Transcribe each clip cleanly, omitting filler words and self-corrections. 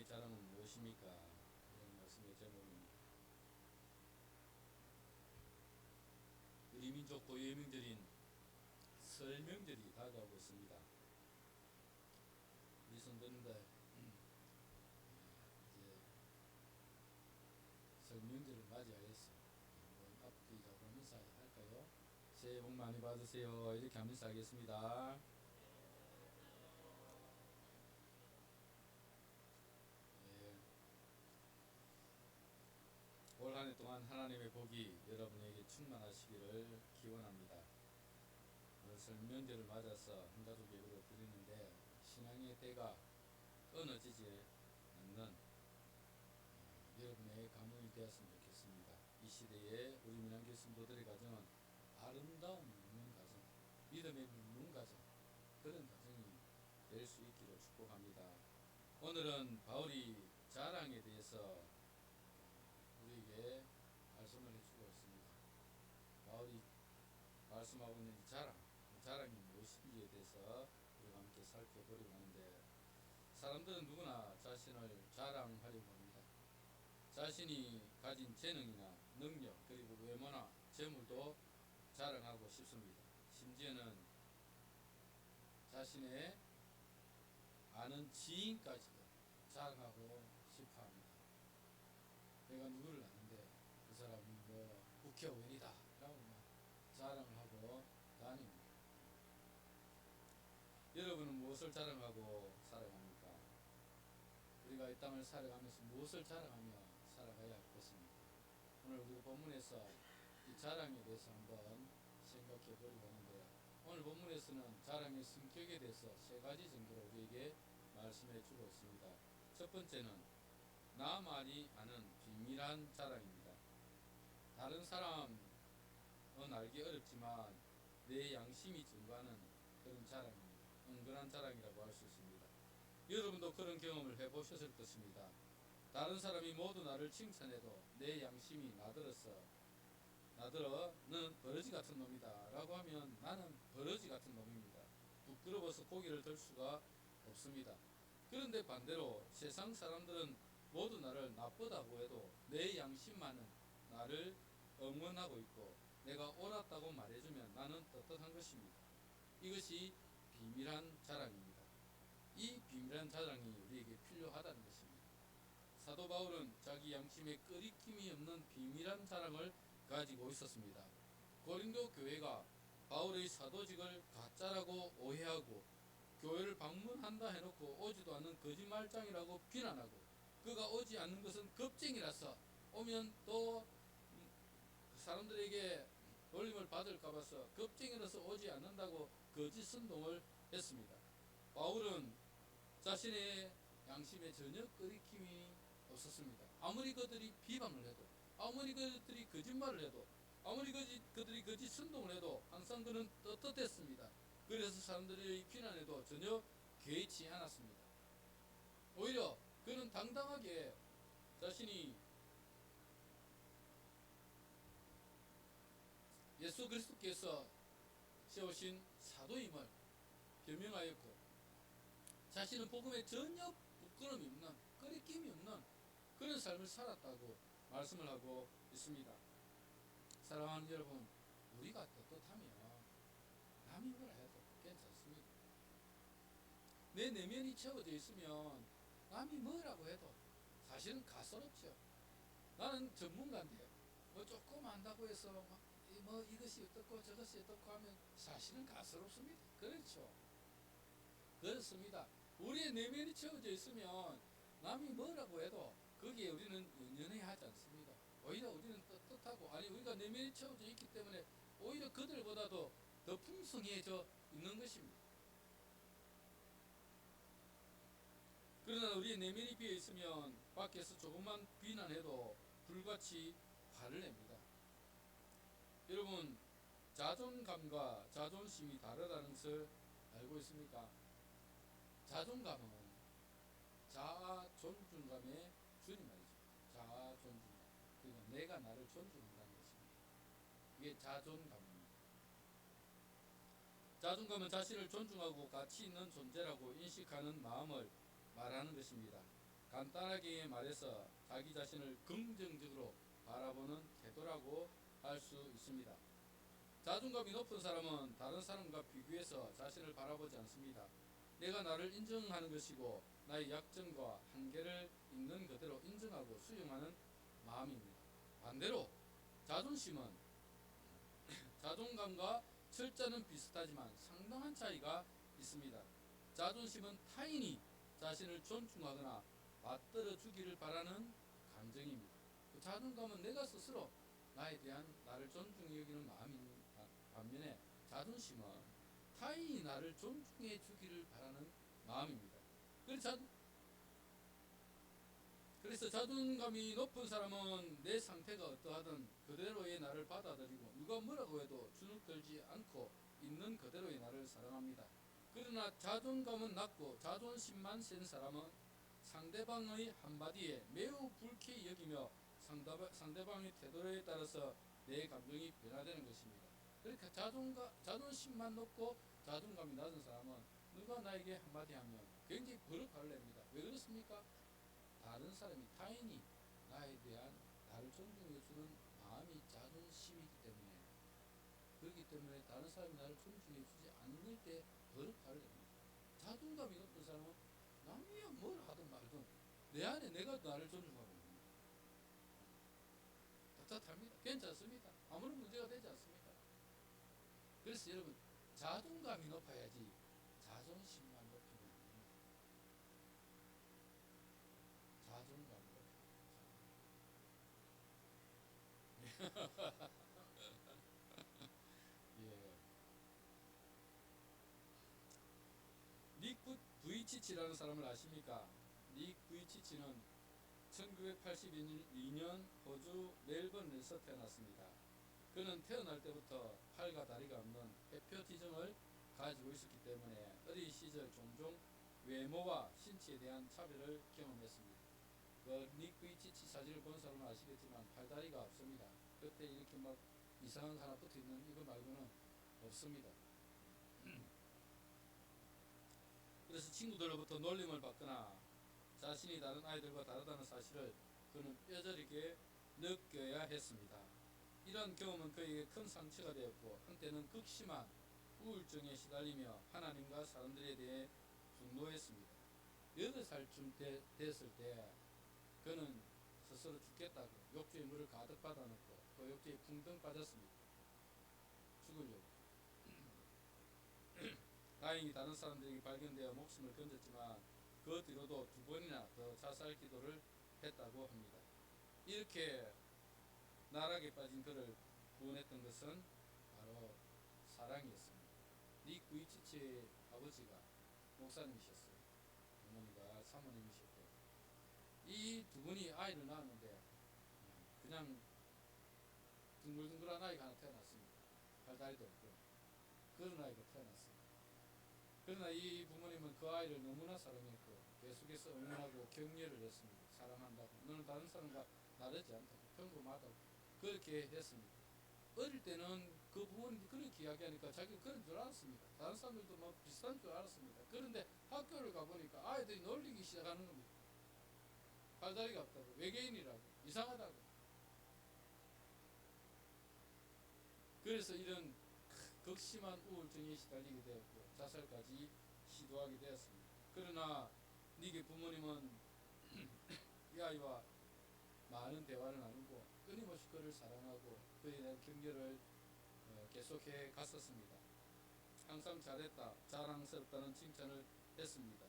자랑은 무엇입니까? 이런 말씀의 제목입니다. 우리 민족 고유의 명절인 설 명절이 다가오고 있습니다. 우리 성도님들 이제 설 명절을 맞이하여서 한번 앞뒤 잡으면 인사할까요? 새해 복 많이 받으세요. 이렇게 하면 인사하겠습니다. 올 한 해 동안 하나님의 복이 여러분에게 충만하시기를 기원합니다. 오늘 설 명절을 맞아서 한가족 예배를 드리는데 신앙의 때가 끊어지지 않는 여러분의 가문이 되었으면 좋겠습니다. 이 시대에 우리 민안교 성도들의 가정은 아름다움 있는 가정, 믿음의 묻는 가정, 그런 가정이 될 수 있기를 축복합니다. 오늘은 바울이 자랑에 대해서 우리에게 말씀을 해주고 있습니다. 바울이 말씀하고 있는 자랑이 무엇인지에 대해서 우리가 함께 살펴보려고 하는데, 사람들은 누구나 자신을 자랑하려고 합니다. 자신이 가진 재능이나 능력, 그리고 외모나 재물도 자랑하고 싶습니다. 심지어는 자신의 아는 지인까지도 자랑하고 싶어 합니다. 내가 누구를 아는데 그 사람이 국회의원이다 라고 자랑을 하고 다닙니다. 여러분은 무엇을 자랑하고 살아갑니까? 우리가 이 땅을 살아가면서 무엇을 자랑하며 살아가야 할 것입니까? 오늘 우리 본문에서 이 자랑에 대해서 한번 생각해 보려고 하는데요. 오늘 본문에서는 자랑의 성격에 대해서 세 가지 정도로 우리에게 말씀해 주고 있습니다. 첫 번째는 나만이 아는 비밀한 자랑입니다. 다른 사람은 알기 어렵지만 내 양심이 증거하는 그런 자랑입니다. 은근한 자랑이라고 할 수 있습니다. 여러분도 그런 경험을 해보셨을 것입니다. 다른 사람이 모두 나를 칭찬해도 내 양심이 나들어 너는 버러지 같은 놈이다 라고 하면 나는 버러지 같은 놈입니다. 부끄러워서 고개를 들 수가 없습니다. 그런데 반대로 세상 사람들은 모두 나를 나쁘다고 해도 내 양심만은 나를 응원하고 있고 내가 옳았다고 말해주면 나는 떳떳한 것입니다. 이것이 비밀한 자랑입니다. 이 비밀한 자랑이 우리에게 필요하다는 것입니다. 사도 바울은 자기 양심에 끄리낌이 없는 비밀한 자랑을 가지고 있었습니다. 고린도 교회가 바울의 사도직을 가짜라고 오해하고 교회를 방문한다 해놓고 오지도 않는 거짓말장이라고 비난하고 그가 오지 않는 것은 겁쟁이라서 오면 또 사람들에게 놀림을 받을까 봐서 겁쟁이라서 오지 않는다고 거짓 선동을 했습니다. 바울은 자신의 양심에 전혀 끄리낌이 없었습니다. 아무리 그들이 비방을 해도, 아무리 그들이 거짓말을 해도, 아무리 그들이 거짓 선동을 해도 항상 그는 떳떳했습니다. 그래서 사람들의 비난에도 전혀 개의치 않았습니다. 오히려 그는 당당하게 자신이 예수 그리스도께서 세우신 사도임을 변명하였고 자신은 복음에 전혀 부끄러움이 없는, 끄리낌이 없는 그런 삶을 살았다고 말씀을 하고 있습니다. 사랑하는 여러분, 우리가 떳떳하면 남이 뭐라 해도 괜찮습니다. 내 내면이 채워져 있으면 남이 뭐라고 해도 사실은 가소롭죠. 나는 전문가인데 조금 안다고 해서 이것이 어떻고 저것이 어떻고 하면 사실은 가소롭습니다. 그렇죠. 그렇습니다. 우리의 내면이 채워져 있으면 남이 뭐라고 해도 거기에 우리는 연연해 하지 않습니다. 오히려 우리는 떳떳하고, 아니 우리가 내면이 채워져 있기 때문에 오히려 그들보다도 더 풍성해져 있는 것입니다. 그러나 우리의 내면이 비어 있으면 밖에서 조금만 비난해도 불같이 화를 냅니다. 여러분, 자존감과 자존심이 다르다는 것을 알고 있습니까? 자존감은 자아 존중감의 줄임말이죠. 자아 존중감. 그러니까 내가 나를 존중한다는 것입니다. 이게 자존감입니다. 자존감은 자신을 존중하고 가치 있는 존재라고 인식하는 마음을 말하는 것입니다. 간단하게 말해서 자기 자신을 긍정적으로 바라보는 태도라고 할 수 있습니다. 자존감이 높은 사람은 다른 사람과 비교해서 자신을 바라보지 않습니다. 내가 나를 인정하는 것이고 나의 약점과 한계를 있는 그대로 인정하고 수용하는 마음입니다. 반대로 자존심은 자존감과 철자는 비슷하지만 상당한 차이가 있습니다. 자존심은 타인이 자신을 존중하거나 받들어 주기를 바라는 감정입니다. 자존감은 내가 스스로 나에 대한 나를 존중해 여기는 마음인 반면에 자존심은 타인이 나를 존중해 주기를 바라는 마음입니다. 그래서 자존감이 높은 사람은 내 상태가 어떠하든 그대로의 나를 받아들이고 누가 뭐라고 해도 주눅들지 않고 있는 그대로의 나를 사랑합니다. 그러나 자존감은 낮고 자존심만 센 사람은 상대방의 한마디에 매우 불쾌히 여기며 상대방의 태도에 따라서 내 감정이 변화되는 것입니다. 그러니까 자존심만 높고 자존감이 낮은 사람은 누가 나에게 한마디 하면 굉장히 버럭화를 냅니다. 왜 그렇습니까? 다른 사람이 타인이 나에 대한 나를 존중해 주는 마음이 자존심이기 때문에 그렇기 때문에 다른 사람이 나를 존중해 주지 않을 때 버럭화를 냅니다. 자존감이 높은 사람은 남이 뭘 하든 말든 내 안에 내가 나를 존중하고 있습니다. 떳떳합니다. 괜찮습니다. 아무런 문제가 되지 않습니다. 그래서 여러분 자존감이 높아야지 자존심만 높이면 안 됩니다. 자존감이 높아야 예. 닉 부이치치라는 사람을 아십니까? 닉 부이치치는 1982년 호주 멜번에서 태어났습니다. 그는 태어날 때부터 팔과 다리가 없는 해표지정을 가지고 있었기 때문에 어린 시절 종종 외모와 신체에 대한 차별을 경험했습니다. 닉 부이치치 사진을 본 사람은 아시겠지만 팔다리가 없습니다. 그때 이렇게 막 이상한 거 하나 붙어 있는 이거 말고는 없습니다. 그래서 친구들로부터 놀림을 받거나 자신이 다른 아이들과 다르다는 사실을 그는 뼈저리게 느껴야 했습니다. 이런 경험은 그에게 큰 상처가 되었고 한때는 극심한 우울증에 시달리며 하나님과 사람들에 대해 분노했습니다. 8살쯤 됐을 때 그는 스스로 죽겠다고 욕조에 물을 가득 받아놓고 그 욕조에 붕덩 빠졌습니다. 죽으려고. 다행히 다른 사람들에게 발견되어 목숨을 건졌지만 그 뒤로도 2번이나 더 자살 기도를 했다고 합니다. 이렇게 나락에 빠진 그를 구원했던 것은 바로 사랑이었습니다. 닉 부이치치의 아버지가 목사님이셨어요. 어머니가 사모님이셨고 이 2분이 아이를 낳았는데 그냥 둥글둥글한 아이가 하나 태어났습니다. 팔다리도 없고 그런 아이가 태어났습니다. 그러나 이 부모님은 그 아이를 너무나 사랑했고 계속해서 응원하고 격려를 했습니다. 사랑한다고 너는 다른 사람과 다르지 않다고 평범하다고 그렇게 했습니다. 어릴 때는 그 부모님이 그렇게 이야기하니까 자기가 그런 줄 알았습니다. 다른 사람들도 뭐 비슷한 줄 알았습니다. 그런데 학교를 가보니까 아이들이 놀리기 시작하는 겁니다. 팔다리가 없다고, 외계인이라고, 이상하다고. 그래서 이런 극심한 우울증에 시달리게 되었고 자살까지 시도하게 되었습니다. 그러나 닉의 부모님은 이 아이와 많은 대화를 나누고 끊임없이 그를 사랑하고 그에 대한 격려를 계속해 갔었습니다. 항상 잘했다, 자랑스럽다는 칭찬을 했습니다.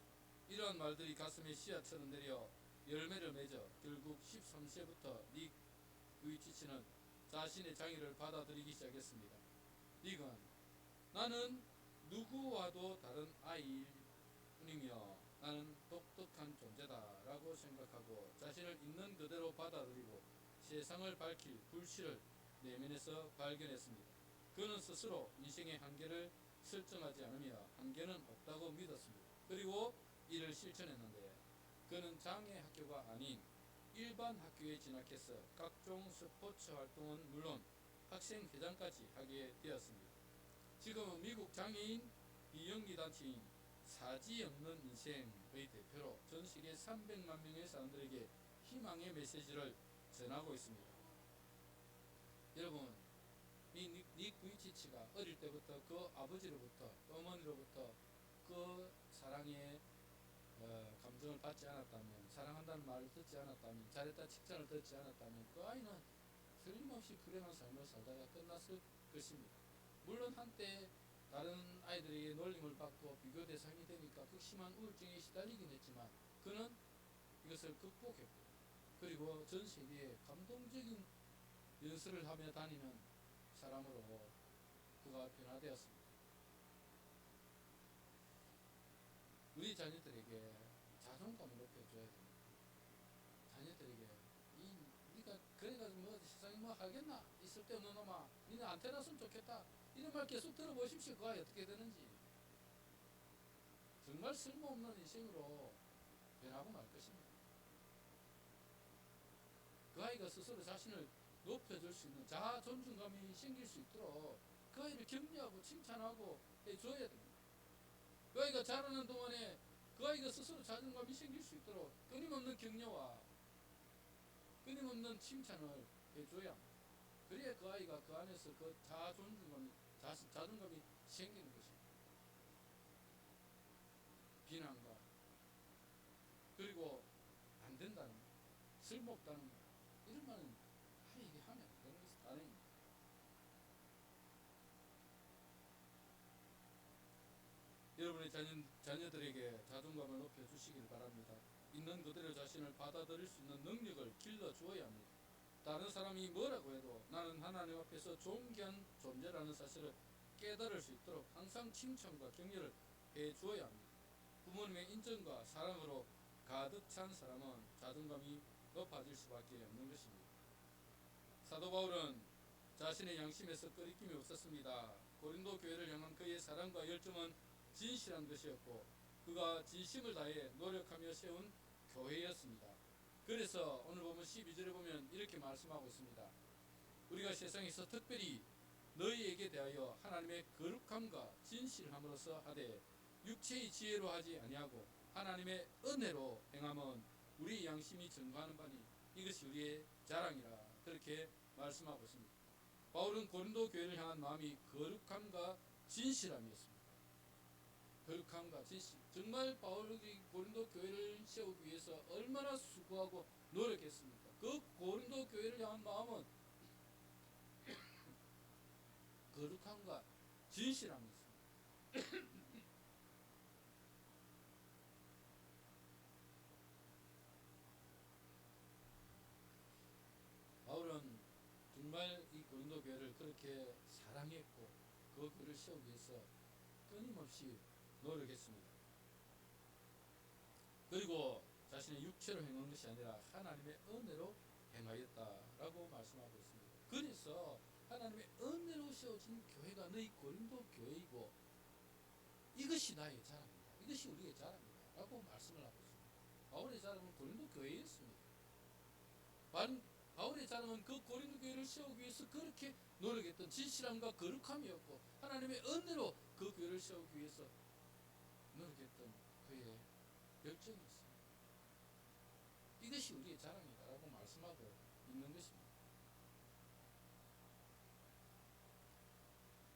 이러한 말들이 가슴에 씨앗처럼 내려 열매를 맺어 결국 13세부터 닉 부이치치는 자신의 장애를 받아들이기 시작했습니다. 닉은 나는 누구와도 다른 아이일 뿐이며 나는 독특한 존재다 라고 생각하고 자신을 있는 그대로 받아들이고 세상을 밝힐 불씨를 내면에서 발견했습니다. 그는 스스로 인생의 한계를 설정하지 않으며 한계는 없다고 믿었습니다. 그리고 이를 실천했는데 그는 장애 학교가 아닌 일반 학교에 진학해서 각종 스포츠 활동은 물론 학생회장까지 하게 되었습니다. 지금은 미국 장애인 비영리 단체인 사지 없는 인생의 대표로 전 세계 300만 명의 사람들에게 희망의 메시지를 전하고 있습니다. 여러분, 이 닉 부이치치가 어릴 때부터 그 아버지로부터 어머니로부터 그 사랑의 감정을 받지 않았다면, 사랑한다는 말을 듣지 않았다면, 잘했다 칭찬을 듣지 않았다면 그 아이는 틀림없이 불행한 삶을 살다가 끝났을 것입니다. 물론 한때 다른 아이들에게 놀림을 받고 비교 대상이 되니까 극심한 우울증에 시달리긴 했지만 그는 이것을 극복했고, 그리고 전 세계에 감동적인 연설을 하며 다니는 사람으로 그가 변화되었습니다. 우리 자녀들에게 자존감을 높여줘야 됩니다. 자녀들에게 네가 그래가지고 뭐 세상에 뭐 하겠나, 이 쓸데없는 놈아, 니네 안 태어났으면 좋겠다, 이런 말 계속 들어보십시오. 그 아이 어떻게 되는지. 정말 쓸모없는 인생으로 변하고 말 것입니다. 그 아이가 스스로 자신을 높여줄 수 있는 자아 존중감이 생길 수 있도록 그 아이를 격려하고 칭찬하고 해줘야 됩니다. 그 아이가 자라는 동안에 그 아이가 스스로 자존감이 생길 수 있도록 끊임없는 격려와 끊임없는 칭찬을 해줘야 합니다. 그래야 그 아이가 그 안에서 그 자아 존중감이, 자존감이 생기는 것입니다. 비난과, 그리고 안 된다는 말, 쓸모없다는 말, 이런 말은 아이에게 하면 안 되는 것이 다행입니다. 여러분의 자녀들에게 자존감을 높여주시길 바랍니다. 있는 그대로 자신을 받아들일 수 있는 능력을 길러주어야 합니다. 다른 사람이 뭐라고 해도 나는 하나님 앞에서 존귀한 존재라는 사실을 깨달을 수 있도록 항상 칭찬과 격려를 해주어야 합니다. 부모님의 인정과 사랑으로 가득 찬 사람은 자존감이 높아질 수밖에 없는 것입니다. 사도 바울은 자신의 양심에서 끄리낌이 없었습니다. 고린도 교회를 향한 그의 사랑과 열정은 진실한 것이었고 그가 진심을 다해 노력하며 세운 교회였습니다. 그래서 오늘 보면 12절에 보면 이렇게 말씀하고 있습니다. 우리가 세상에서 특별히 너희에게 대하여 하나님의 거룩함과 진실함으로써 하되 육체의 지혜로 하지 아니하고 하나님의 은혜로 행함은 우리 양심이 증거하는 바니 이것이 우리의 자랑이라, 그렇게 말씀하고 있습니다. 바울은 고린도 교회를 향한 마음이 거룩함과 진실함이었습니다. 거룩함과 진실. 정말 바울이 고린도 교회를 세우기 위해서 얼마나 수고하고 노력했습니까? 그 고린도 교회를 향한 마음은 거룩함과 진실함이었습니다. 바울은 정말 이 고린도 교회를 그렇게 사랑했고 그 교회를 세우기 위해서 끊임없이 노력했습니다. 그리고 자신의 육체로 행한 것이 아니라 하나님의 은혜로 행하였다라고 말씀하고 있습니다. 그래서 하나님의 은혜로 세워진 교회가 너희 고린도 교회이고 이것이 나의 자랑이다, 이것이 우리의 자랑이다 라고 말씀을 하고 있습니다. 바울의 자랑은 고린도 교회였습니다. 바울의 자랑은 그 고린도 교회를 세우기 위해서 그렇게 노력했던 진실함과 거룩함이었고 하나님의 은혜로 그 교회를 세우기 위해서 노력했던 그의 열정이었습니다. 이것이 우리의 자랑이다라고 말씀하고 있는 것입니다.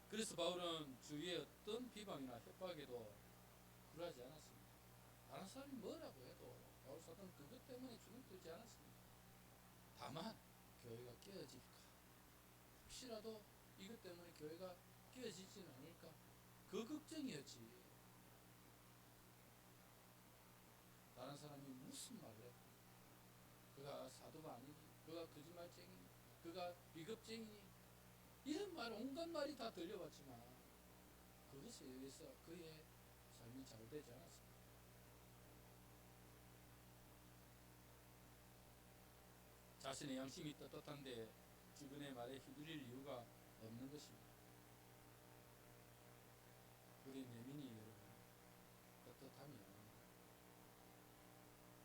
그래서 바울은 주위의 어떤 비방이나 협박에도 굴하지 않았습니다. 다른 사람이 뭐라고 해도 바울 사도는 그것 때문에 주눅들지 않았습니다. 다만 교회가 깨어질까, 혹시라도 이것 때문에 교회가 깨어지지는 않을까, 그 걱정이었지. 다른 사람이 무슨 말을 해도 그가 사도가 아니니, 그가 거짓말쟁이니, 그가 비겁쟁이니, 이런 말, 온갖 말이 다 들려왔지만 그것에 의해서 그의 삶이 잘 되지 않았습니다. 자신의 양심이 떳떳한데 주변의 말에 휘둘릴 이유가 없는 것입니다. 우리 내면이 여러분 떳떳하면,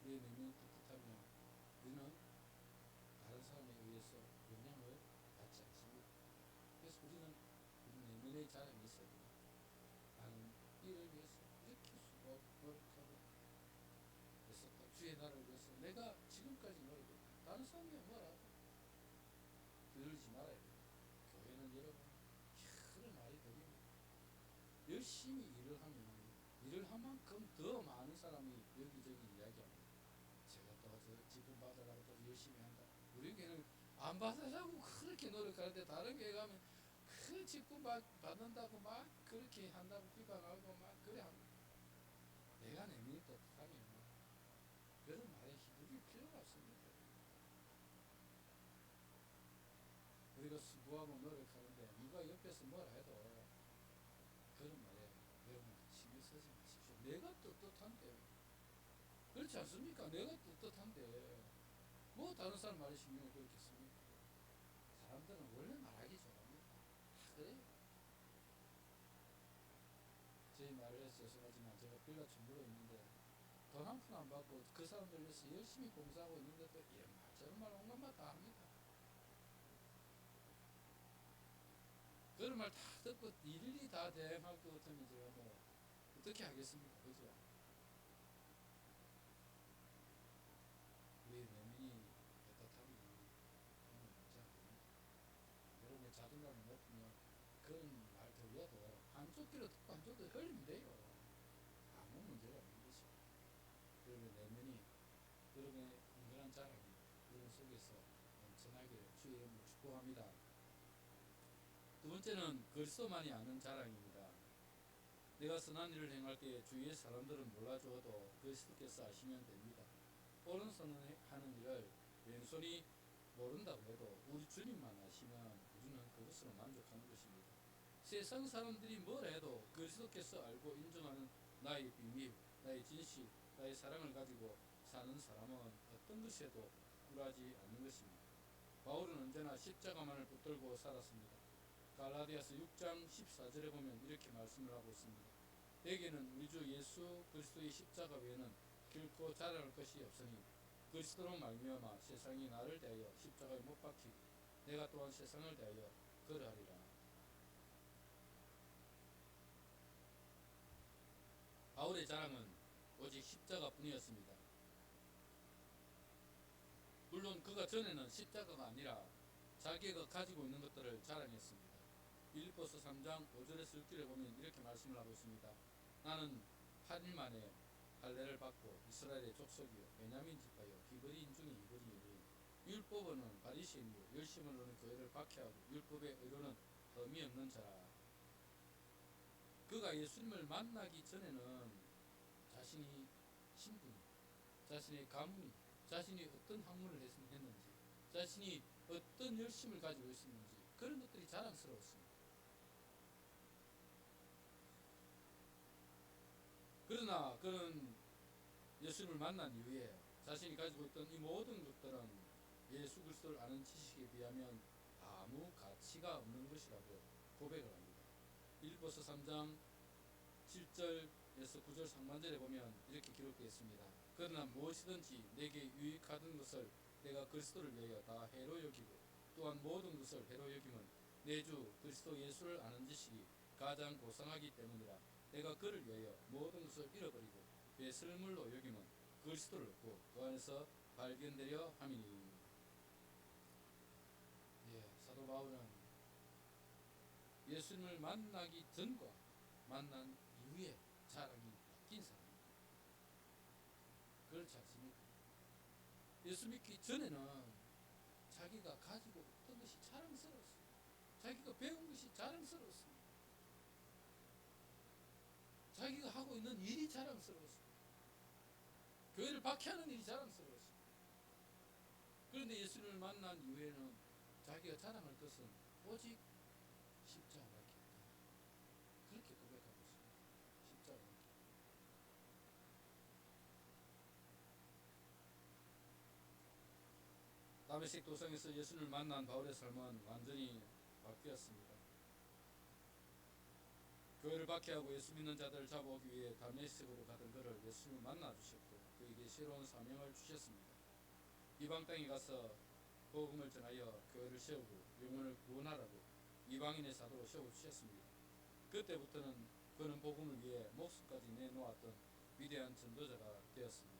우리의 내면이 떳떳하면 우리는 다른 사람에 의해서 영향을 받지 않습니다. 그래서 우리는 우리 내면의 자랑이 있어야 됩니다. 나는 이를 위해서 이렇게 노력하고 했었다. 주의 나라를 위해서 내가 지금까지 노력했다. 다른 사람이 뭐라도 들지 말아야 돼. 교회는 여러분 여러 말이 들립니다. 열심히 일을 하면 일을 한 만큼 더 많은 사람이 여기저기 이야기합니다. 제가 또 직분 받으라고 또 열심히 한다. 우리 교회는 안 받으라고 그렇게 노력하는데 다른 교회 가면 그 직분 받는다고 막 그렇게 한다고 비방하고 막 그래 합니다. 내가 내면이 떳떳하면 그런 말에 휘둘릴 필요가 없습니다. 우리가 수고하고 노력하는데 누가 옆에서 뭐라 해도 그런 말에 여러분 신경 쓰지 마십시오. 내가 떳떳한데 그렇지 않습니까? 내가 떳떳한데 뭐 다른 사람 말에 신경을 그렇겠습니까? 사람들은 원래 말하기 좋아합니다. 그래요. 저희 말을 해서 죄송하지만 제가 빌라 주무로 있는데 돈 한 푼 안 받고 그 사람들 위해서 열심히 봉사하고 있는데도 이런 말 저런 말 온갖 말 다 합니다. 그런 말 다 듣고 일일이 다 대응할 것 같으면 제가 뭐 어떻게 하겠습니까? 그죠? 우리 내면이 떳떳하면 그런 문제 안 됩니다. 여러분의 자존감이 높으면 그런 말 들려도 한쪽 귀로 듣고 한쪽 귀로 흘리면 돼요. 아무 문제가 없는 것이죠. 여러분의 내면이 여러분의 은근한 자랑이 여러분 속에서 넘쳐나기를 주의 이름으로 축복합니다. 두 번째는 그리스도만이 아는 자랑입니다. 내가 선한 일을 행할 때 주위의 사람들은 몰라주어도 그리스도께서 아시면 됩니다. 오른손은 하는 일을 왼손이 모른다고 해도 우리 주님만 아시면 우리는 그것으로 만족하는 것입니다. 세상 사람들이 뭐라 해도 그리스도께서 알고 인정하는 나의 비밀, 나의 진실, 나의 사랑을 가지고 사는 사람은 어떤 것에도 굴하지 않는 것입니다. 바울은 언제나 십자가만을 붙들고 살았습니다. 갈라디아서 6장 14절에 보면 이렇게 말씀을 하고 있습니다. 내게는 우리 주 예수 그리스도의 십자가 외에는 결코 자랑할 것이 없으니 그리스도로 말미암아 세상이 나를 대하여 십자가에 못 박히고 내가 또한 세상을 대하여 그러하리라. 바울의 자랑은 오직 십자가뿐이었습니다. 물론 그가 전에는 십자가가 아니라 자기가 가지고 있는 것들을 자랑했습니다. 빌립보서 3장 5절에서 6절에 보면 이렇게 말씀을 하고 있습니다. 나는 8일 만에 할례를 받고 이스라엘의 족속이요 베냐민 지파요 히브리인 중에 히브리인이 율법으로는 바리새인이요 열심으로는 교회를 박해하고 율법의 의로는 흠이 없는 자라. 그가 예수님을 만나기 전에는 자신이 신분이, 자신의 가문이, 자신이 어떤 학문을 했는지, 자신이 어떤 열심을 가지고 있었는지 그런 것들이 자랑스러웠습니다. 그러나 그는 예수님을 만난 이후에 자신이 가지고 있던 이 모든 것들은 예수 그리스도를 아는 지식에 비하면 아무 가치가 없는 것이라고 고백을 합니다. 빌립보서 3장 7절에서 9절 상반절에 보면 이렇게 기록되어 있습니다. 그러나 무엇이든지 내게 유익하던 것을 내가 그리스도를 위하여 다 해로 여기고 또한 모든 것을 해로 여김은 내 주 그리스도 예수를 아는 지식이 가장 고상하기 때문이라. 내가 그를 위하여 모든 것을 잃어버리고 배설물로 여김은 그리스도를 얻고 그 안에서 발견되려 함이니. 사도 바울은 예수님을 만나기 전과 만난 이후에 자랑이 바뀐 사람입니다. 그렇지 않습니까? 예수 믿기 전에는 자기가 가지고 있던 것이 자랑스러웠습니다. 자기가 배운 것이 자랑스러웠습니다. 자기가 하고 있는 일이 자랑스러웠습니다. 교회를 박해하는 일이 자랑스러웠습니다. 그런데 예수님을 만난 이후에는 자기가 자랑할 것은 오직 십자가밖에 없다. 그렇게 고백하고 있습니다. 십자가밖에. 다메섹 도성에서 예수님을 만난 바울의 삶은 완전히 바뀌었습니다. 교회를 박해하고 예수 믿는 자들을 잡아오기 위해 다메섹으로 가던 그를 예수님을 만나 주셨고 그에게 새로운 사명을 주셨습니다. 이방 땅에 가서 복음을 전하여 교회를 세우고 영혼을 구원하라고 이방인의 사도로 세워주셨습니다. 그때부터는 그는 복음을 위해 목숨까지 내놓았던 위대한 전도자가 되었습니다.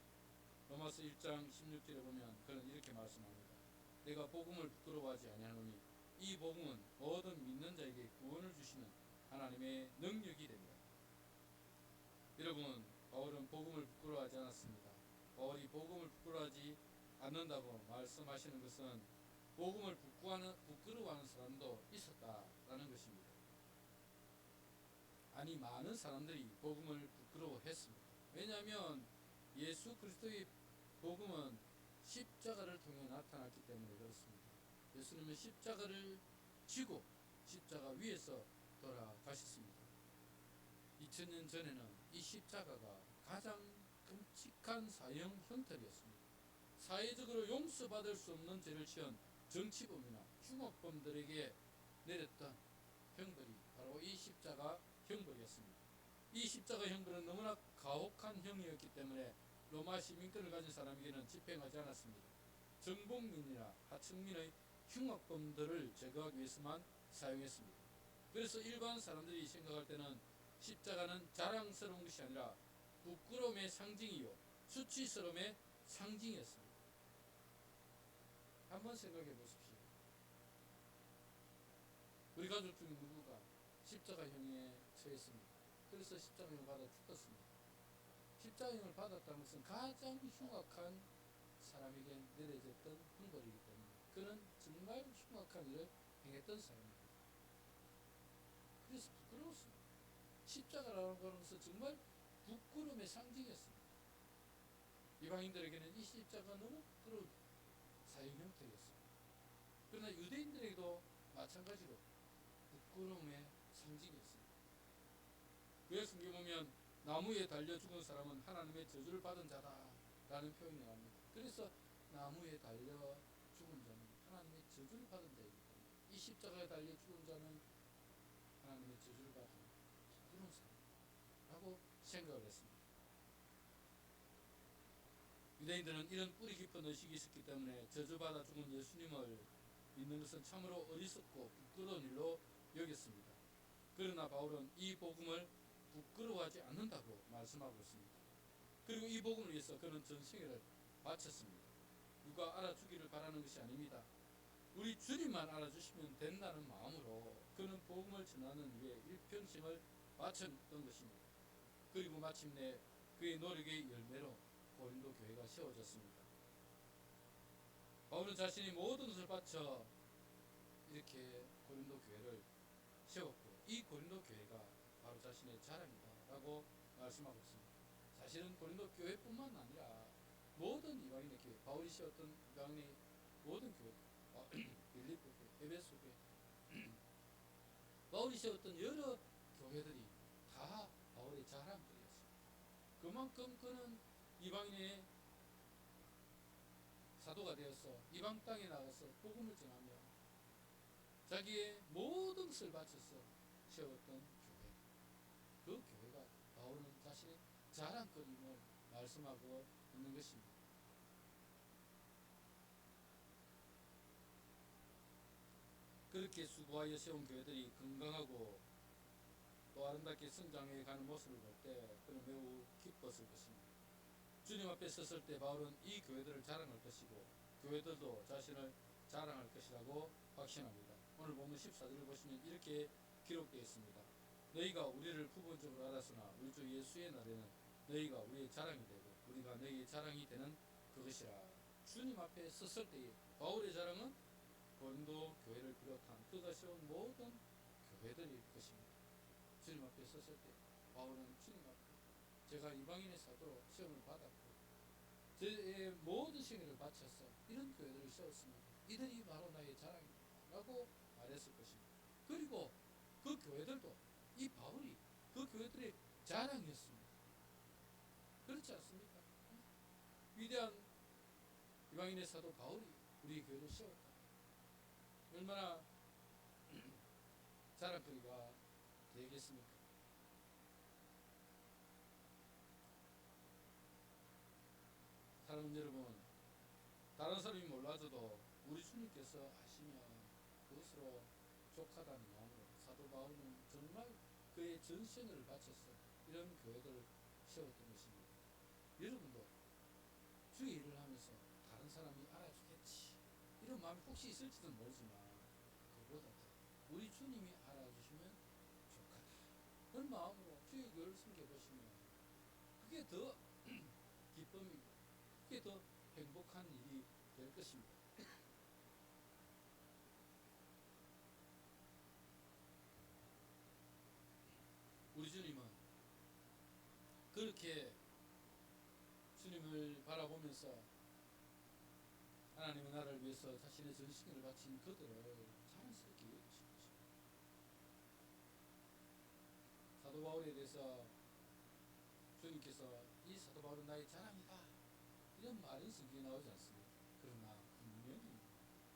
로마서 1장 16절에 보면 그는 이렇게 말씀합니다. 내가 복음을 부끄러워하지 아니하노니 이 복음은 모든 믿는 자에게 구원을 주시는 하나님의 능력이 됩니다. 여러분, 바울은 복음을 부끄러워하지 않았습니다. 바울이 복음을 부끄러워하지 않는다고 말씀하시는 것은 복음을 부끄러워하는 사람도 있었다라는 것입니다. 아니, 많은 사람들이 복음을 부끄러워했습니다. 왜냐하면 예수 그리스도의 복음은 십자가를 통해 나타났기 때문에 그렇습니다. 예수님은 십자가를 지고 십자가 위에서 돌아가셨습니다. 2000년 전에는 이 십자가가 가장 끔찍한 사형 형벌이었습니다. 사회적으로 용서받을 수 없는 죄를 지은 정치범이나 흉악범들에게 내렸던 형벌이 바로 이 십자가 형벌이었습니다. 이 십자가 형벌은 너무나 가혹한 형이었기 때문에 로마 시민권을 가진 사람에게는 집행하지 않았습니다. 정복민이나 하층민의 흉악범들을 제거하기 위해서만 사용했습니다. 그래서 일반 사람들이 생각할 때는 십자가는 자랑스러운 것이 아니라 부끄러움의 상징이요 수치스러움의 상징이었습니다. 한번 생각해 보십시오. 우리 가족 중에 누구가 십자가형에 처했습니다. 그래서 십자가형을 받아 죽었습니다. 십자가형을 받았다는 것은 가장 흉악한 사람에게 내려졌던 형벌이기 때문에 그는 정말 흉악한 일을 행했던 사람입니다. 그래서 부끄러웠습니다. 십자가라는 것은 정말 부끄러움의 상징이었습니다. 이방인들에게는 이 십자가가 너무 부끄러운 사형 형태였습니다. 그러나 유대인들에게도 마찬가지로 부끄러움의 상징이었습니다. 구약 성경에 보면 나무에 달려 죽은 사람은 하나님의 저주를 받은 자다라는 표현이 나옵니다. 그래서 나무에 달려 죽은 자는 하나님의 저주를 받은 자이기 때문에 이 십자가에 달려 죽은 자는 하나님의 저주를 받은 부끄러운 사람이라고 생각을 했습니다. 유대인들은 이런 뿌리 깊은 의식이 있었기 때문에 저주받아 죽은 예수님을 믿는 것은 참으로 어리석고 부끄러운 일로 여겼습니다. 그러나 바울은 이 복음을 부끄러워하지 않는다고 말씀하고 있습니다. 그리고 이 복음을 위해서 그는 전생애를 바쳤습니다. 누가 알아주기를 바라는 것이 아닙니다. 우리 주님만 알아주시면 된다는 마음으로 그는 복음을 전하는 위해 일평생을 바쳤던 것입니다. 그리고 마침내 그의 노력의 열매로 고린도 교회가 세워졌습니다. 바울은 자신이 모든 것을 바쳐 이렇게 고린도 교회를 세웠고 이 고린도 교회가 바로 자신의 자랑이다라고 말씀하고 있습니다. 사실은 고린도 교회뿐만 아니라 모든 이방인의 교회, 바울이 세웠던 이방인의 모든 교회, 빌립보 교회, 에베소 교회, 바울이 세웠던 여러 교회들이 다 바울의 자랑들이었습니다. 그만큼 그는 이방인의 사도가 되어서 이방 땅에 나가서 복음을 전하며 자기의 모든 것을 바쳐서 세웠던 교회, 그 교회가 바울은 자신의 자랑거림을 말씀하고 있는 것입니다. 그렇게 수고하여 세운 교회들이 건강하고 또 아름답게 성장해 가는 모습을 볼 때 그는 매우 기뻤을 것입니다. 주님 앞에 섰을 때 바울은 이 교회들을 자랑할 것이고 교회들도 자신을 자랑할 것이라고 확신합니다. 오늘 보면 14절을 보시면 이렇게 기록되어 있습니다. 너희가 우리를 부분적으로 알았으나 우리 주 예수의 날에는 너희가 우리의 자랑이 되고 우리가 너희의 자랑이 되는 그것이라. 주님 앞에 섰을 때의 바울의 자랑은 고린도 교회를 비롯한 그가 세운 모든 교회들일 것입니다. 주님 앞에 섰을 때 바울은 주님 앞에 제가 이방인의 사도로 시험을 받았고 제 모든 생애를 바쳐서 이런 교회들을 세웠습니다. 이들이 바로 나의 자랑입니다 라고 말했을 것입니다. 그리고 그 교회들도 이 바울이 그 교회들의 자랑이었습니다. 그렇지 않습니까? 위대한 이방인의 사도 바울이 우리 교회를 세웠다. 얼마나 자랑거리가 되겠습니까? 사랑하는 여러분, 다른 사람이 몰라줘도 우리 주님께서 아시면 그것으로 족하다는 마음으로 사도 바울은 정말 그의 전생을 바쳐서 이런 교회들을 세웠던 것입니다. 여러분도 주의 일을 하면서 다른 사람이 알아주겠지 이런 마음이 혹시 있을지도 모르지만 그보다 더 우리 주님이 알아주시면 좋겠다 그런 마음으로 주의 교회를 섬겨보시면 그게 더 기쁨이고 그게 더 행복한 일이 될 것입니다. 우리 주님은 그렇게 주님을 바라보면서 하나님의 나라를 위해서 자신의 전신을 바친 그들을 자랑스럽게 여기신 것입니다. 사도 바울에 대해서 주님께서 이 사도 바울은 나의 자랑이다 이런 말은 성경에 나오지 않습니다. 그러나 분명히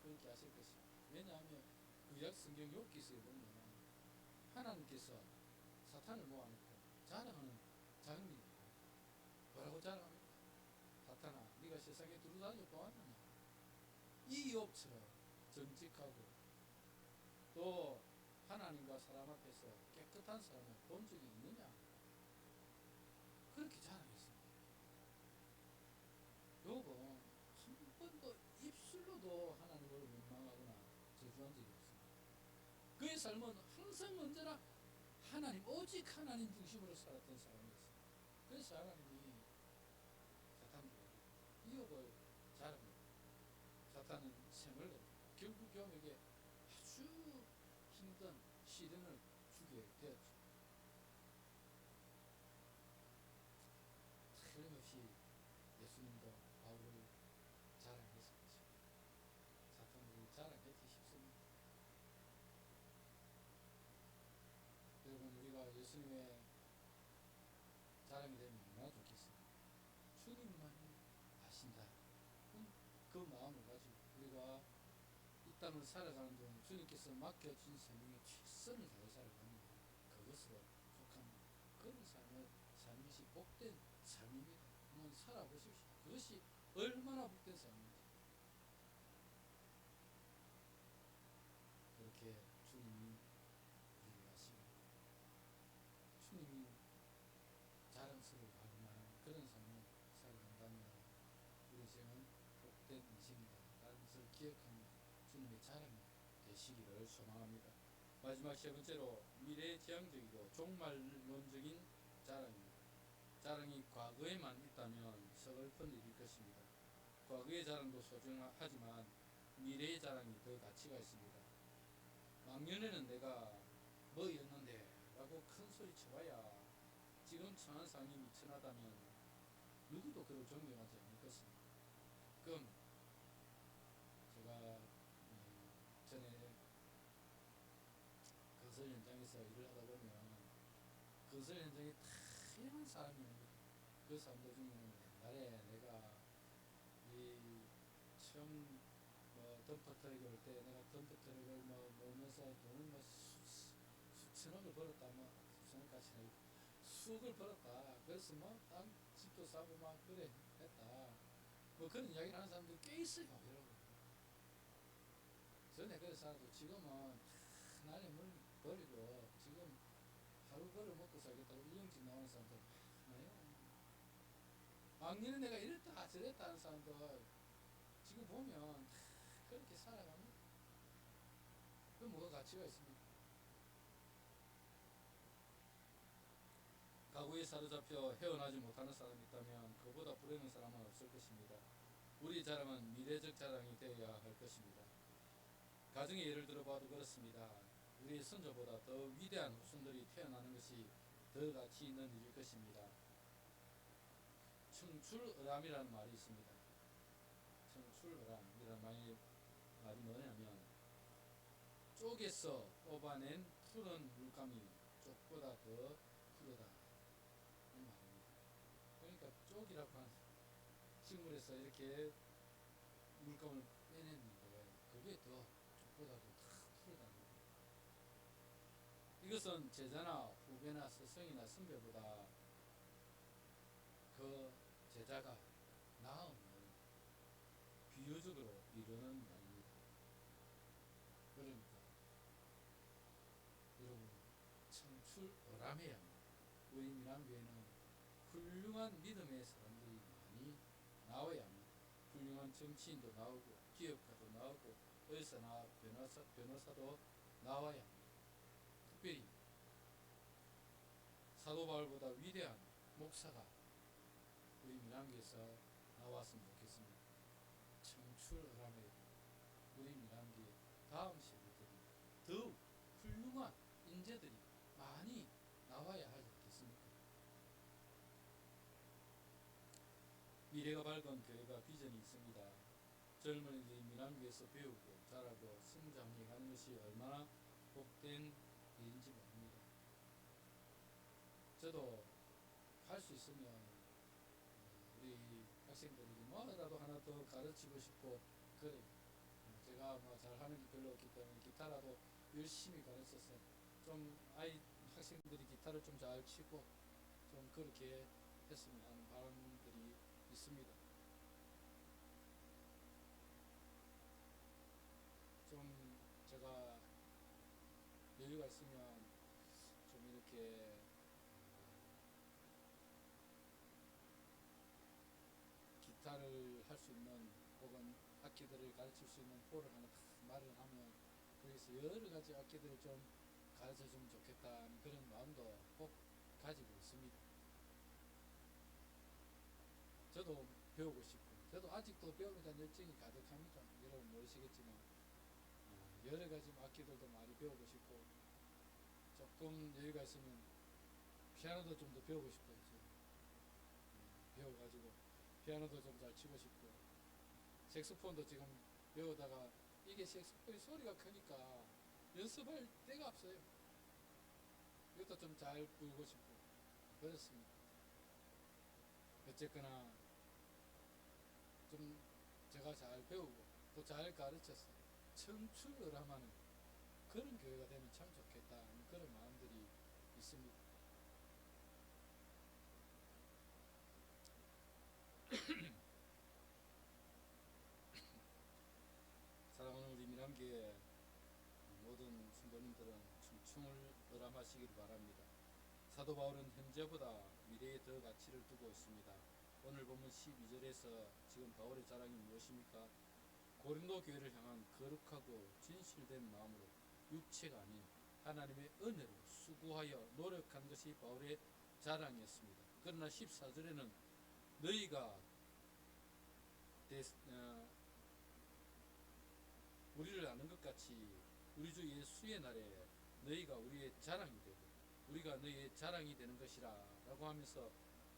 그렇게 하실 것입니다. 왜냐하면 구약 성경 욥기서에 보면 하나님께서 사탄을 모아놓고 자랑하는 장면이 나옵니다. 뭐라고 자랑합니까? 사탄아 네가 세상에 두루다녀 보았느냐 이 욥처럼 정직하고 또 하나님과 사람 앞에서 깨끗한 사람을 본 적이 있느냐 그렇게 자랑했습니다. 욥은 한 번도 입술로도 하나님을 원망하거나 저주한 적이 없습니다. 그의 삶은 항상 언제나 하나님 오직 하나님 중심으로 살았던 사람이었습니다. 그래서 하나님이 사탄에게 욥을 자랑합니다. 사탄은 생을 냅니다. 결국 욥에게 아주 힘든 시련을 주게 되었죠. 틀림없이 예수님도 바울을 자랑했었죠. 사탄들이 자랑했기 쉽습니다. 여러분 우리가 예수님의 자랑이 되면 얼마나 좋겠습니까? 주님만이 아신다. 그 마음을 가지고 우리가 이 땅을 살아가는 동안 주님께서 맡겨진 생명에 최선을 다해 살아가면 그것으로 족합니다. 그런 삶을 사는 것이 복된 삶입니다. 한번 살아보십시오. 그것이 얼마나 복된 삶인지. 그렇게 주님이 우리에게 하십니다. 주님이 자랑스러워할 만한 그런 삶을 살아간다면 우리 인생은 복된 인생이다 라는 것을 기억하며 주님의 자랑이 되시기를 소망합니다. 마지막 세 번째로 미래지향적이고 종말론적인 자랑입니다. 자랑이 과거에만 있다면 서글픈 일일 것입니다. 과거의 자랑도 소중하지만 미래의 자랑이 더 가치가 있습니다. 왕년에는 내가 뭐였는데 라고 큰 소리 쳐봐야 지금 처한 상이 미천하다면 누구도 그를 존경하지 않을 것입니다. 그럼 제가 전에 건설 현장에서 일을 하다 보면 건설 현장에 다양한 사람이 옵니다. 그 사람들 중에는 옛날에 내가 이 처음 덤퍼 트럭이 올 때 내가 덤퍼 트럭을 몰면서 돈을 수천억을 벌었다 수천억까지 아니고 수억을 벌었다. 그래서 땅 집도 사고 막 그래 했다. 그런 이야기를 하는 사람들이 꽤 있어요, 여러분. 전에 그래서 살아도 지금은 나를 버리고 지금 하루 벌어 먹고 살겠다고 일용직 나오는 사람들 많아요. 왕년에 내가 이랬다 저랬다 하는 사람들 지금 보면 그렇게 살아갑니다. 그 뭐가 가치가 있습니까? 가구에 사로잡혀 헤어나지 못하는 사람이 있다면 그보다 불행한 사람은 없을 것입니다. 우리 자랑은 미래적 자랑이 되어야 할 것입니다. 가정의 예를 들어봐도 그렇습니다. 우리의 선조보다 더 위대한 후손들이 태어나는 것이 더 가치 있는 일일 것입니다. 청출어람이라는 말이 있습니다. 청출어람이라는 말이 뭐냐면 쪽에서 뽑아낸 푸른 물감이 쪽보다 더 푸르다 이 말입니다. 그러니까 쪽이라고 하는 식물에서 이렇게 물감을 빼냈는데 그게 더 쪽보다 더 푸르다는 겁니다. 이것은 제자나 후배나 스승이나 선배보다 그 제자가 나음을 비유적으로 이루는 말입니다. 그러니까 여러분 청출어람해야 합니다. 우리 민안교회는 훌륭한 믿음의 사람들이 나와야 합니다. 훌륭한 정치인도 나오고 기업가도 나오고 의사나 변호사도 나와야 합니다. 특별히 사도 바울보다 위대한 목사가 우리 민항기에서 나왔으면 좋겠습니다. 청출어람의 우리 민항기 다음 세대들이 더욱 훌륭한 인재들이 많이 나와야 하지 않겠습니까? 미래가 밝은 교회가 비전이 있습니다. 젊은이들이 민항교에서 배우고 자라고 성장해 가는 것이 얼마나 복된 일인지 모릅니다. 저도 할 수 있으면 우리 학생들에게 뭐라도 하나 더 가르치고 싶고 그래요. 제가 뭐 잘하는 게 별로 없기 때문에 기타라도 열심히 가르쳐서 좀 학생들이 기타를 좀 잘 치고 좀 그렇게 했으면 하는 바람들이 있습니다. 좀 제가 여유가 있으면 좀 이렇게 기타를 할 수 있는 혹은 악기들을 가르칠 수 있는 홀을 하나 마련하면 거기서 여러 가지 악기들을 좀 가르쳐 주면 좋겠다는 그런 마음도 꼭 가지고 있습니다. 저도 배우고 싶고 저도 아직도 배움에 대한 열정이 가득합니다. 여러분 모르시겠지만 여러 가지 악기들도 많이 배우고 싶고 조금 여유가 있으면 피아노도 좀 더 배우고 싶어요. 배워가지고 피아노도 좀 잘 치고 싶고 색소폰도 지금 배우다가 이게 색소폰이 소리가 크니까 연습할 데가 없어요. 이것도 좀 잘 불고 싶고 그렇습니다. 어쨌거나 좀 제가 잘 배우고 또 잘 가르쳐서 청출어람하는 그런 교회가 되면 참 좋겠다는 그런 마음들이 있습니다. 사랑하는 우리 민항교회 모든 성도님들은 청출어람하시길 바랍니다. 사도 바울은 현재보다 미래에 더 가치를 두고 있습니다. 오늘 본문 12절에서 지금 바울의 자랑이 무엇입니까? 고린도 교회를 향한 거룩하고 진실된 마음으로 육체가 아닌 하나님의 은혜로 수고하여 노력한 것이 바울의 자랑이었습니다. 그러나 14절에는 너희가 우리를 아는 것 같이 우리 주 예수의 날에 너희가 우리의 자랑이 되고 우리가 너희의 자랑이 되는 것이라 라고 하면서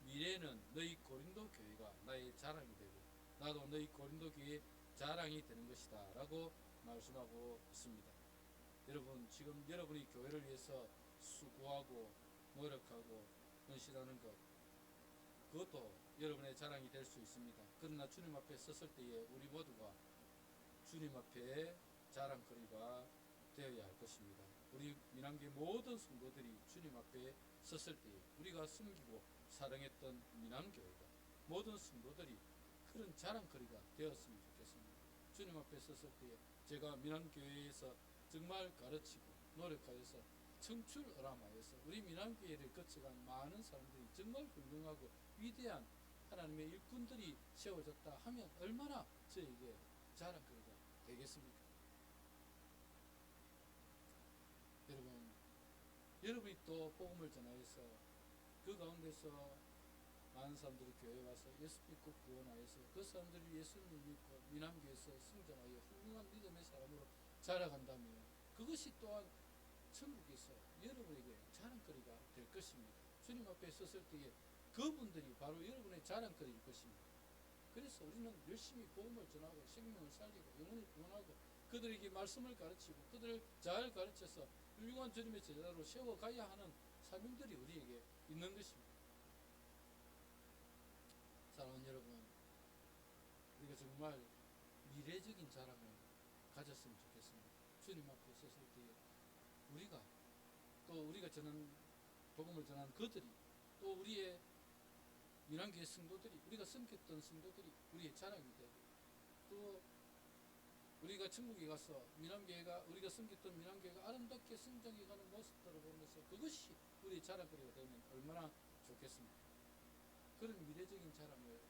미래에는 너희 고린도 교회가 나의 자랑이 되고 나도 너희 고린도 교회의 자랑이 되는 것이다 라고 말씀하고 있습니다. 여러분 지금 여러분이 교회를 위해서 수고하고 노력하고 헌신하는 것 그것도 여러분의 자랑이 될 수 있습니다. 그러나 주님 앞에 섰을 때에 우리 모두가 주님 앞에 자랑거리가 되어야 할 것입니다. 우리 민항교회 모든 성도들이 주님 앞에 섰을 때에 우리가 섬기고 사랑했던 민항교회가 모든 성도들이 그런 자랑거리가 되었으면 좋겠습니다. 주님 앞에 섰을 때에 제가 민항교회에서 정말 가르치고 노력하여서 청출어람하여서 우리 민항교회를 거쳐간 많은 사람들이 정말 훌륭하고 위대한 하나님의 일꾼들이 세워졌다 하면 얼마나 저에게 자랑거리가 되겠습니까? 여러분이 또 복음을 전하여서 그 가운데서 많은 사람들이 교회에 와서 예수 믿고 구원하여서 그 사람들이 예수님을 믿고 민항교회에서 성장하여 훌륭한 믿음의 사람으로 자라간다면 그것이 또한 천국에서 여러분에게 자랑거리가 될 것입니다. 주님 앞에 섰을 때에 그분들이 바로 여러분의 자랑거리일 것입니다. 그래서 우리는 열심히 복음을 전하고 생명을 살리고 영혼을 구원하고 그들에게 말씀을 가르치고 그들을 잘 가르쳐서 훌륭한 주님의 제자로 세워가야 하는 사명들이 우리에게 있는 것입니다. 사랑하는 여러분, 우리가 정말 미래적인 자랑을 가졌으면 좋겠습니다. 주님 앞에 섰을 때에 우리가 전한 복음을 전한 그들이 또 우리의 민항교회 성도들이 우리가 섬겼던 성도들이 우리의 자랑이 되고 또 우리가 천국에 가서 민항교회가 우리가 섬겼던 민항교회가 아름답게 성장해가는 모습들을 보면서 그것이 우리의 자랑거리가 되면 얼마나 좋겠습니까? 그런 미래적인 자랑을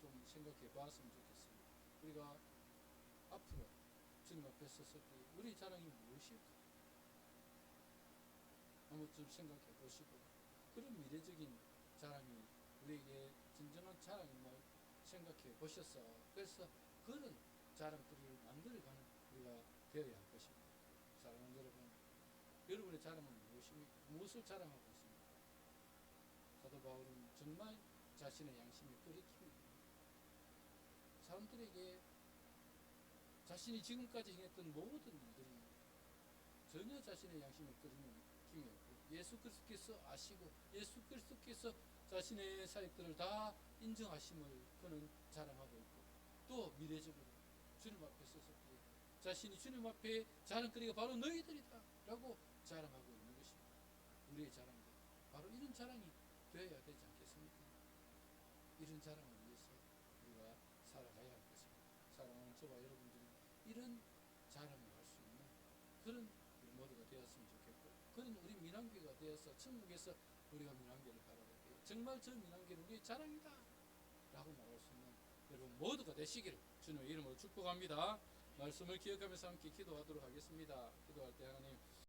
좀 생각해 봤으면 좋겠습니다. 우리가 앞으로 주님 앞에 섰을 때 우리 자랑이 무엇일까? 한번 좀 생각해 보시고 그런 미래적인 자랑이 우리에게 진정한 자랑임을 생각해 보셨어. 그래서 그런 자랑거리를 만들어가는 우리가 되어야 할 것입니다. 사랑하는 여러분, 여러분의 자랑은 무엇입니까? 무엇을 자랑하고 있습니까? 사도 바울은 정말 자신의 양심이 끓이킵니다. 사람들에게 자신이 지금까지 행했던 모든 일들이 전혀 자신의 양심에 끓이는 힘이 없고 예수 그리스도께서 아시고 예수 그리스도께서 자신의 사역들을 다 인정하심을 그는 자랑하고 있고 또 미래적으로 주님 앞에 섰을 때 자신이 주님 앞에 자랑거리가 바로 너희들이다 라고 자랑하고 있는 것입니다. 우리의 자랑도 바로 이런 자랑이 되어야 되지 않겠습니까? 이런 자랑을 위해서 우리가 살아가야 할 것입니다. 사랑하는 저와 여러분들이 이런 자랑을 할 수 있는 그런 우리 모두가 되었으면 좋겠고 그런 우리 민안교회가 되어서 천국에서 우리가 민안교회를 바라볼 때 정말 저 민안교회는 우리의 자랑이다 라고 말할 수 있는 여러분 모두가 되시기를 주님의 이름으로 축복합니다. 말씀을 기억하면서 함께 기도하도록 하겠습니다. 기도할 때 하나님